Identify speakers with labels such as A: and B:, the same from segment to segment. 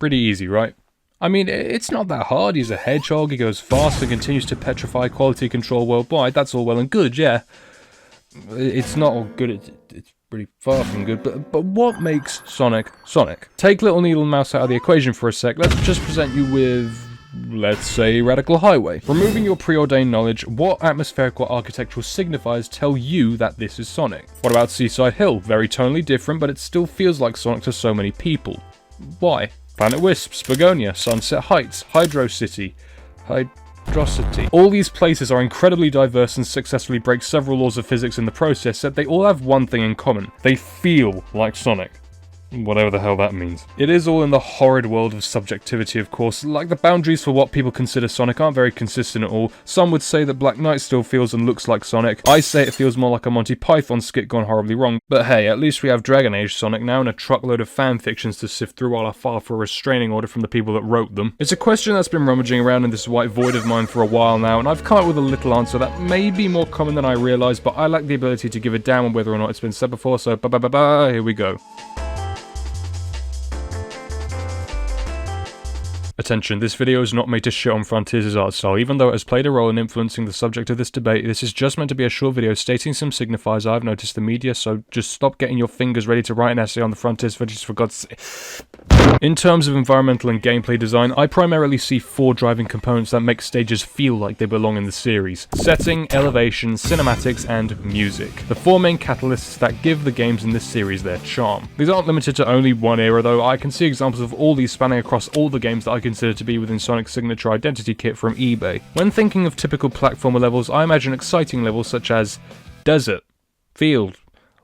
A: Pretty easy, right? I mean, it's not that hard. He's a hedgehog, he goes fast and continues to petrify quality control worldwide. That's all well and good, yeah. It's not all good, it's pretty far from good, but what makes Sonic Sonic? Take Little Needle and Mouse out of the equation for a sec. Let's just present you with, let's say, Radical Highway. Removing your preordained knowledge, what atmospheric or architectural signifiers tell you that this is Sonic? What about Seaside Hill? Very tonally different, but it still feels like Sonic to so many people. Why? Planet Wisp, Spagonia, Sunset Heights, Hydro City, Hydrocity. All these places are incredibly diverse and successfully break several laws of physics in the process, yet they all have one thing in common. They feel like Sonic. Whatever the hell that means. It is all in the horrid world of subjectivity, of course. Like, the boundaries for what people consider Sonic aren't very consistent at all. Some would say that Black Knight still feels and looks like Sonic. I say it feels more like a Monty Python skit gone horribly wrong. But hey, at least we have Dragon Age Sonic now and a truckload of fanfictions to sift through while I file for a restraining order from the people that wrote them. It's a question that's been rummaging around in this white void of mine for a while now, and I've come up with a little answer that may be more common than I realise, but I lack the ability to give a damn on whether or not it's been said before, so here we go. Attention, this video is not made to shit on Frontiers' art style. Even though it has played a role in influencing the subject of this debate, this is just meant to be a short video stating some signifiers I've noticed in the media, so just stop getting your fingers ready to write an essay on the Frontiers footage for God's sake. In terms of environmental and gameplay design, I primarily see 4 driving components that make stages feel like they belong in the series. Setting, elevation, cinematics, and music. The 4 main catalysts that give the games in this series their charm. These aren't limited to only one era though. I can see examples of all these spanning across all the games that I consider to be within Sonic's signature identity kit from eBay. When thinking of typical platformer levels, I imagine exciting levels such as Desert, Field,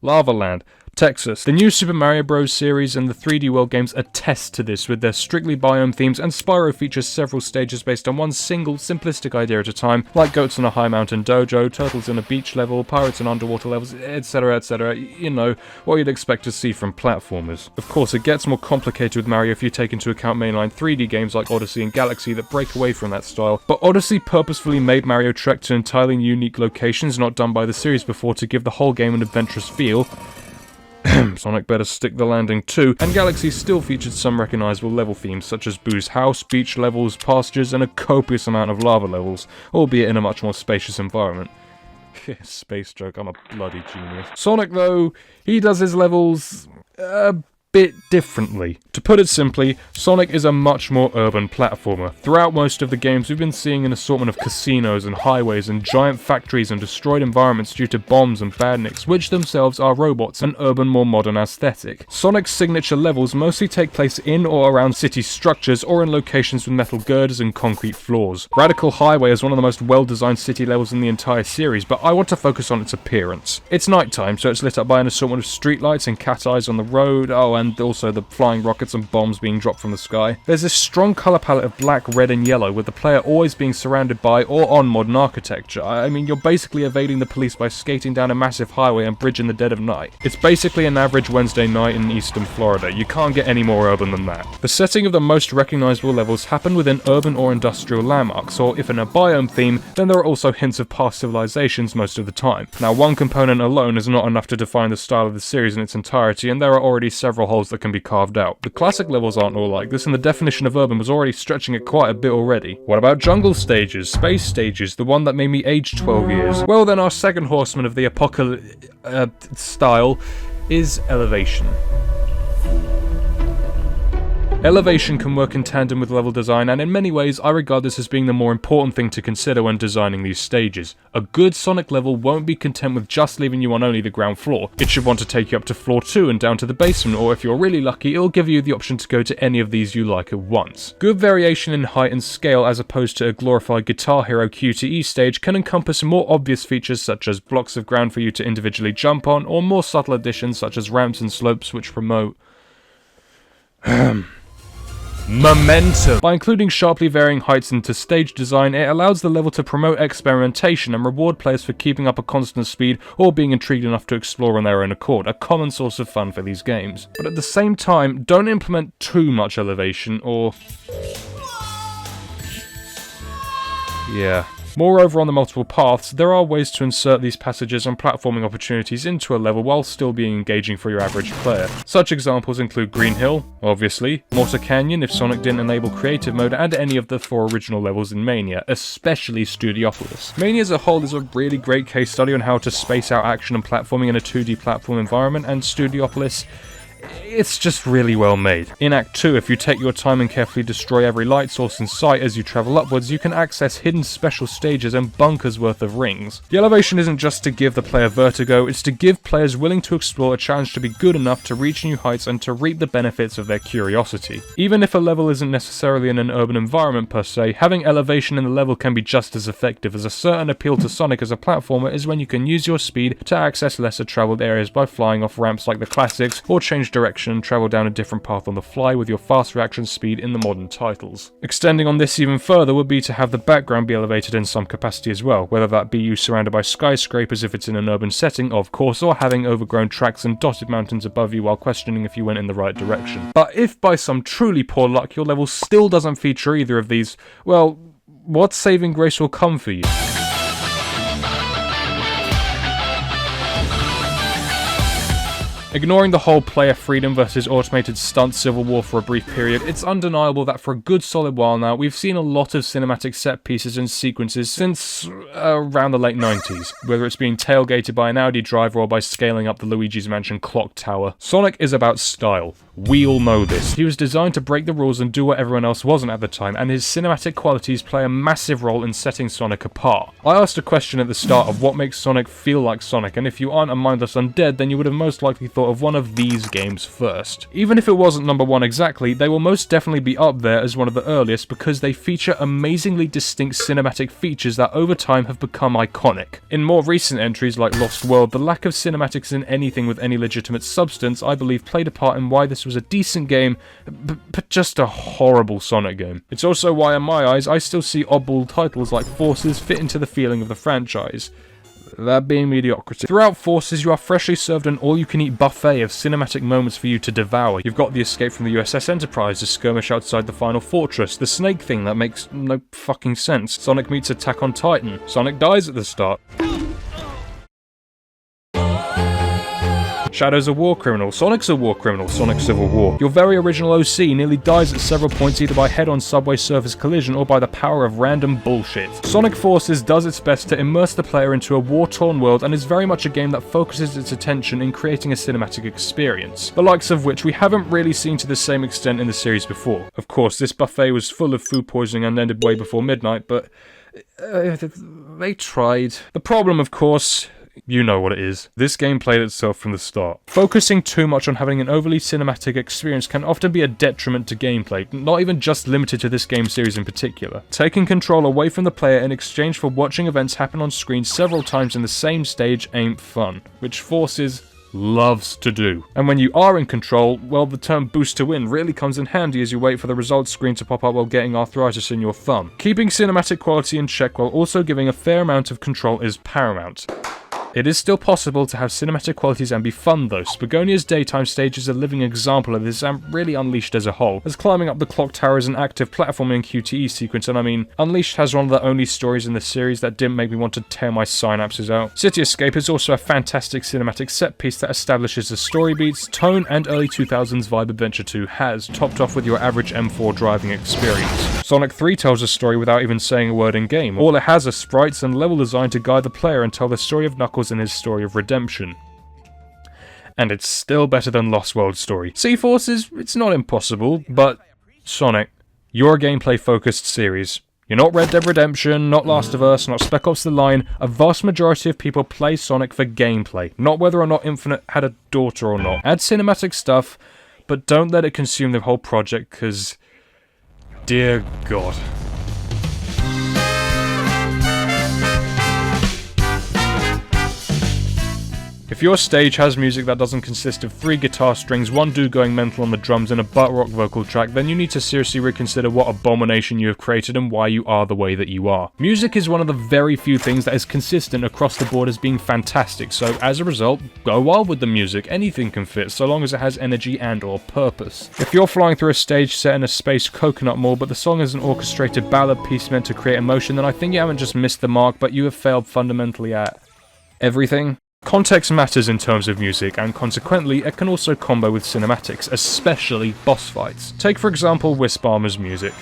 A: Lava Land, Texas. The new Super Mario Bros. Series and the 3D World games attest to this with their strictly biome themes, and Spyro features several stages based on one single, simplistic idea at a time, like goats on a high mountain dojo, turtles in a beach level, pirates in underwater levels, etc, etc. You know, what you'd expect to see from platformers. Of course, it gets more complicated with Mario if you take into account mainline 3D games like Odyssey and Galaxy that break away from that style, but Odyssey purposefully made Mario trek to entirely unique locations not done by the series before to give the whole game an adventurous feel. Sonic better stick the landing too, and Galaxy still featured some recognisable level themes such as Boo's house, beach levels, pastures, and a copious amount of lava levels, albeit in a much more spacious environment. Space joke, I'm a bloody genius. Sonic though, he does his levels a bit differently. To put it simply, Sonic is a much more urban platformer. Throughout most of the games, we've been seeing an assortment of casinos and highways and giant factories and destroyed environments due to bombs and badniks, which themselves are robots, an urban, more modern aesthetic. Sonic's signature levels mostly take place in or around city structures or in locations with metal girders and concrete floors. Radical Highway is one of the most well-designed city levels in the entire series, but I want to focus on its appearance. It's nighttime, so it's lit up by an assortment of streetlights and cat eyes on the road, and also the flying rockets and bombs being dropped from the sky. There's this strong colour palette of black, red and yellow, with the player always being surrounded by or on modern architecture. I mean, you're basically evading the police by skating down a massive highway and bridge in the dead of night. It's basically an average Wednesday night in eastern Florida. You can't get any more urban than that. The setting of the most recognisable levels happen within urban or industrial landmarks, or if in a biome theme, then there are also hints of past civilizations most of the time. Now, one component alone is not enough to define the style of the series in its entirety, and there are already several holes that can be carved out. The classic levels aren't all like this, and the definition of urban was already stretching it quite a bit already. What about jungle stages, space stages, the one that made me age 12 years? Well then, our second horseman of the style is elevation. Elevation can work in tandem with level design, and in many ways I regard this as being the more important thing to consider when designing these stages. A good Sonic level won't be content with just leaving you on only the ground floor. It should want to take you up to floor 2 and down to the basement, or if you're really lucky, it'll give you the option to go to any of these you like at once. Good variation in height and scale as opposed to a glorified Guitar Hero QTE stage can encompass more obvious features such as blocks of ground for you to individually jump on, or more subtle additions such as ramps and slopes which promote momentum. By including sharply varying heights into stage design, it allows the level to promote experimentation and reward players for keeping up a constant speed or being intrigued enough to explore on their own accord, a common source of fun for these games. But at the same time, don't implement too much elevation or... yeah. Moreover, on the multiple paths, there are ways to insert these passages and platforming opportunities into a level while still being engaging for your average player. Such examples include Green Hill, obviously, Mortar Canyon if Sonic didn't enable creative mode, and any of the 4 original levels in Mania, especially Studiopolis. Mania as a whole is a really great case study on how to space out action and platforming in a 2D platform environment, and Studiopolis, it's just really well made. In Act 2, if you take your time and carefully destroy every light source in sight as you travel upwards, you can access hidden special stages and bunkers worth of rings. The elevation isn't just to give the player vertigo, it's to give players willing to explore a challenge to be good enough to reach new heights and to reap the benefits of their curiosity. Even if a level isn't necessarily in an urban environment per se, having elevation in the level can be just as effective, as a certain appeal to Sonic as a platformer is when you can use your speed to access lesser travelled areas by flying off ramps like the classics, or change direction and travel down a different path on the fly with your fast reaction speed in the modern titles. Extending on this even further would be to have the background be elevated in some capacity as well, whether that be you surrounded by skyscrapers if it's in an urban setting, of course, or having overgrown tracks and dotted mountains above you while questioning if you went in the right direction. But if by some truly poor luck your level still doesn't feature either of these, well, what saving grace will come for you? Ignoring the whole player freedom versus automated stunt civil war for a brief period, it's undeniable that for a good solid while now, we've seen a lot of cinematic set pieces and sequences since around the late 90s, whether it's being tailgated by an Audi driver or by scaling up the Luigi's Mansion clock tower. Sonic is about style. We all know this. He was designed to break the rules and do what everyone else wasn't at the time, and his cinematic qualities play a massive role in setting Sonic apart. I asked a question at the start of what makes Sonic feel like Sonic, and if you aren't a mindless undead, then you would have most likely thought of one of these games first. Even if it wasn't number 1 exactly, they will most definitely be up there as one of the earliest because they feature amazingly distinct cinematic features that over time have become iconic. In more recent entries like Lost World, the lack of cinematics in anything with any legitimate substance, I believe, played a part in why this was a decent game, but just a horrible Sonic game. It's also why in my eyes I still see oddball titles like Forces fit into the feeling of the franchise. That being mediocrity. Throughout Forces, you are freshly served an all-you-can-eat buffet of cinematic moments for you to devour. You've got the escape from the USS Enterprise, the skirmish outside the final fortress, the snake thing that makes no fucking sense, Sonic meets Attack on Titan, Sonic dies at the start. Shadow's a war criminal, Sonic's a war criminal, Sonic Civil War. Your very original OC nearly dies at several points either by head-on subway surface collision or by the power of random bullshit. Sonic Forces does its best to immerse the player into a war-torn world and is very much a game that focuses its attention in creating a cinematic experience, the likes of which we haven't really seen to the same extent in the series before. Of course, this buffet was full of food poisoning and ended way before midnight, but they tried. The problem, of course, you know what it is. This game played itself from the start. Focusing too much on having an overly cinematic experience can often be a detriment to gameplay, not even just limited to this game series in particular. Taking control away from the player in exchange for watching events happen on screen several times in the same stage ain't fun, which Forces loves to do. And when you are in control, well, the term boost to win really comes in handy as you wait for the results screen to pop up while getting arthritis in your thumb. Keeping cinematic quality in check while also giving a fair amount of control is paramount. It is still possible to have cinematic qualities and be fun though. Spagonia's daytime stage is a living example of this and really Unleashed as a whole, as climbing up the clock tower is an active platforming QTE sequence, and I mean, Unleashed has one of the only stories in the series that didn't make me want to tear my synapses out. City Escape is also a fantastic cinematic set piece that establishes the story beats, tone, and early 2000s vibe Adventure 2 has, topped off with your average M4 driving experience. Sonic 3 tells a story without even saying a word in game. All it has are sprites and level design to guide the player and tell the story of Knuckles and his story of redemption. And it's still better than Lost World's story. C-Forces, it's not impossible, but Sonic, you're a gameplay-focused series. You're not Red Dead Redemption, not Last of Us, not Spec Ops The Line. A vast majority of people play Sonic for gameplay, not whether or not Infinite had a daughter or not. Add cinematic stuff, but don't let it consume the whole project, because, dear God. If your stage has music that doesn't consist of 3 guitar strings, 1 dude going mental on the drums, and a butt rock vocal track, then you need to seriously reconsider what abomination you have created and why you are the way that you are. Music is one of the very few things that is consistent across the board as being fantastic, so as a result, go wild with the music. Anything can fit, so long as it has energy and or purpose. If you're flying through a stage set in a space coconut mall, but the song is an orchestrated ballad piece meant to create emotion, then I think you haven't just missed the mark, but you have failed fundamentally at everything. Context matters in terms of music, and consequently, it can also combo with cinematics, especially boss fights. Take for example Wisp Armour's music.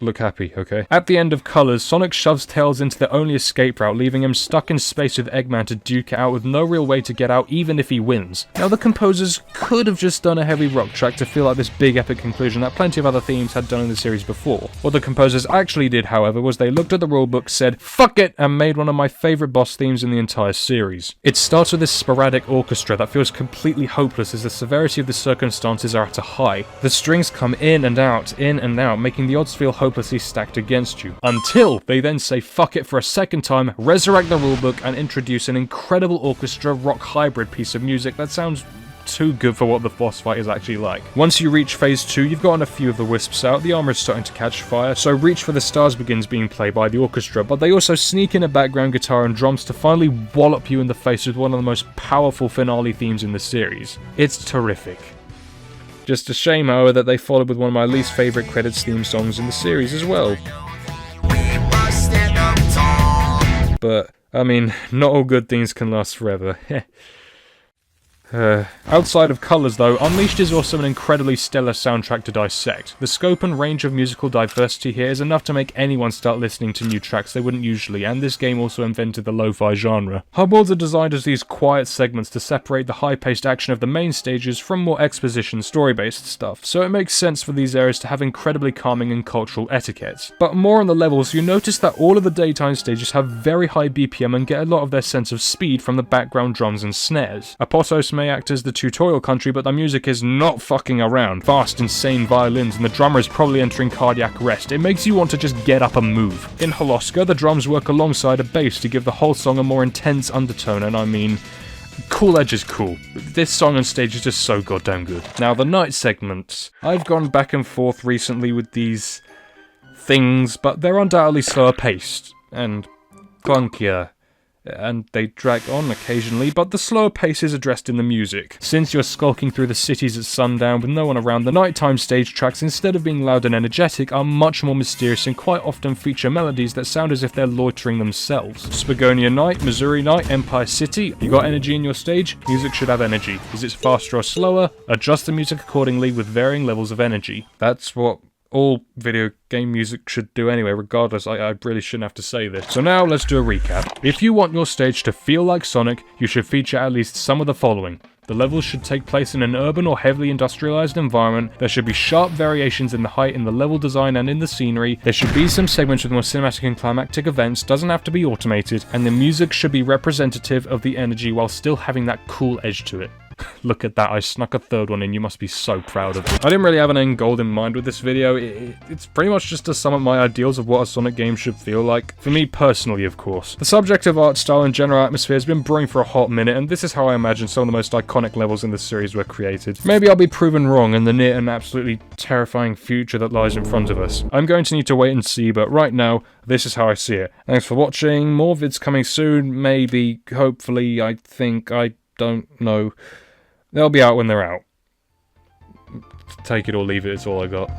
A: Look happy, okay? At the end of Colors, Sonic shoves Tails into the only escape route, leaving him stuck in space with Eggman to duke it out with no real way to get out, even if he wins. Now, the composers could have just done a heavy rock track to feel like this big epic conclusion that plenty of other themes had done in the series before. What the composers actually did, however, was they looked at the rulebook, said, "Fuck it," and made one of my favourite boss themes in the entire series. It starts with this sporadic orchestra that feels completely hopeless as the severity of the circumstances are at a high. The strings come in and out, making the odds feel hopelessly stacked against you. Until they then say fuck it for a second time, resurrect the rulebook, and introduce an incredible orchestra rock hybrid piece of music that sounds too good for what the boss fight is actually like. Once you reach phase 2, you've gotten a few of the wisps out, the armor is starting to catch fire, so Reach for the Stars begins being played by the orchestra, but they also sneak in a background guitar and drums to finally wallop you in the face with one of the most powerful finale themes in the series. It's terrific. Just a shame, however, that they followed with one of my least favourite credits theme songs in the series as well. But, I mean, not all good things can last forever. Outside of Colors though, Unleashed is also an incredibly stellar soundtrack to dissect. The scope and range of musical diversity here is enough to make anyone start listening to new tracks they wouldn't usually, and this game also invented the lo-fi genre. Hub worlds are designed as these quiet segments to separate the high-paced action of the main stages from more exposition story-based stuff, so it makes sense for these areas to have incredibly calming and cultural etiquette. But more on the levels, you notice that all of the daytime stages have very high BPM and get a lot of their sense of speed from the background drums and snares. Apotos may act as the tutorial country, but the music is not fucking around. Fast, insane violins, and the drummer is probably entering cardiac arrest. It makes you want to just get up and move. In Holoska, the drums work alongside a bass to give the whole song a more intense undertone, and I mean, Cool Edge is cool. This song and stage is just so goddamn good. Now, the night segments. I've gone back and forth recently with these things, but they're undoubtedly slower paced, and clunkier. And they drag on occasionally, but the slower pace is addressed in the music. Since you're skulking through the cities at sundown with no one around, the nighttime stage tracks, instead of being loud and energetic, are much more mysterious and quite often feature melodies that sound as if they're loitering themselves. Spagonia Night, Missouri Night, Empire City. You got energy in your stage? Music should have energy. Is it faster or slower? Adjust the music accordingly with varying levels of energy. That's what all video game music should do anyway, regardless. I really shouldn't have to say this. So now let's do a recap. If you want your stage to feel like Sonic, you should feature at least some of the following. The levels should take place in an urban or heavily industrialized environment. There should be sharp variations in the height, in the level design, and in the scenery. There should be some segments with more cinematic and climactic events, doesn't have to be automated, and the music should be representative of the energy while still having that cool edge to it. Look at that, I snuck a third one in, you must be so proud of me. I didn't really have an end goal in mind with this video. It's pretty much just to sum up my ideals of what a Sonic game should feel like. For me personally, of course. The subject of art style and general atmosphere has been brewing for a hot minute, and this is how I imagine some of the most iconic levels in the series were created. Maybe I'll be proven wrong in the near and absolutely terrifying future that lies in front of us. I'm going to need to wait and see, but right now, this is how I see it. Thanks for watching, more vids coming soon, maybe, hopefully, I think, I don't know. They'll be out when they're out. Take it or leave it, it's all I got.